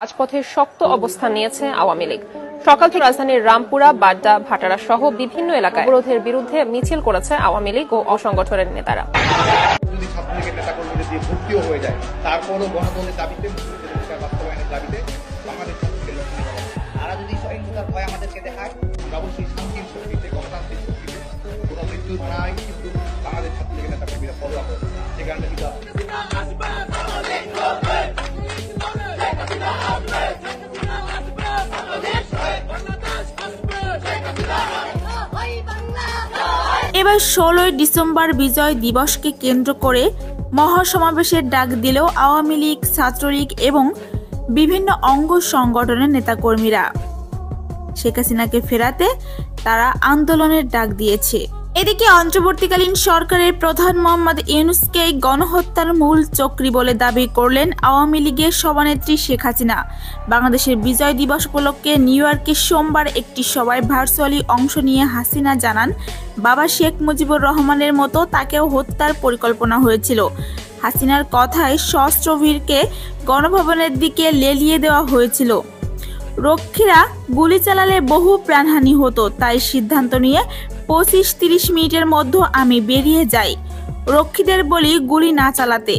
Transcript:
রাজপথে শক্ত অবস্থান নিয়েছে আওয়ামী লীগ। সকাল থেকে রাজধানীর রামপুরা, বাড্ডা, ভাটারা সহ বিভিন্ন এলাকায় অবরোধের বিরুদ্ধে মিছিল করেছে আওয়ামী লীগ ও অসংগঠনের নেতারা। যদি ছাত্রলীগের নেতাকর্মীদের দিয়ে ভর্তিও হয়ে যায়, তারপরও গণতন্ত্রের দাবিতে বাস্তবায়নের দাবিতে বাংলাদেশ তারা যদি সহিংসতার ভয় আমাদেরকে দেখায়, আমরা অবশ্যই শান্তির শক্তিতে, গণতান্ত্রিক শক্তিতে কোনো মৃত্যুর নাই, কিন্তু বাংলাদেশ ছাত্রলীগের নেতাকর্মীরা ফলো আপ সে কারণে কিন্তু এবার 16 ডিসেম্বর বিজয় দিবসকে কেন্দ্র করে মহাসমাবেশের ডাক দিলেও আওয়ামী লীগ, ছাত্রলীগ এবং বিভিন্ন অঙ্গ সংগঠনের নেতাকর্মীরা শেখ হাসিনাকে ফেরাতে তারা আন্দোলনের ডাক দিয়েছে। এদিকে অন্তর্বর্তীকালীন সরকারের প্রধান মোহাম্মদ ইউনূসকে গণহত্যার মূল চক্রী বলে দাবি করলেন আওয়ামী লীগের সভানেত্রী শেখ হাসিনা। বাংলাদেশের বিজয় দিবস উপলক্ষে নিউ ইয়র্কে সোমবার একটি সভায় ভার্চুয়ালি অংশ নিয়ে হাসিনা জানান, বাবা শেখ মুজিবুর রহমানের মতো তাকেও হত্যার পরিকল্পনা হয়েছিল। হাসিনার কথায় সশস্ত্র ভিড়কে গণভবনের দিকে লেলিয়ে দেওয়া হয়েছিল। রক্ষীরা গুলি চালালে বহু প্রাণহানি হতো, তাই সিদ্ধান্ত নিয়ে 25-30 মিনিটের মধ্যে আমি বেরিয়ে যাই। রক্ষীদের বলি গুলি না চালাতে।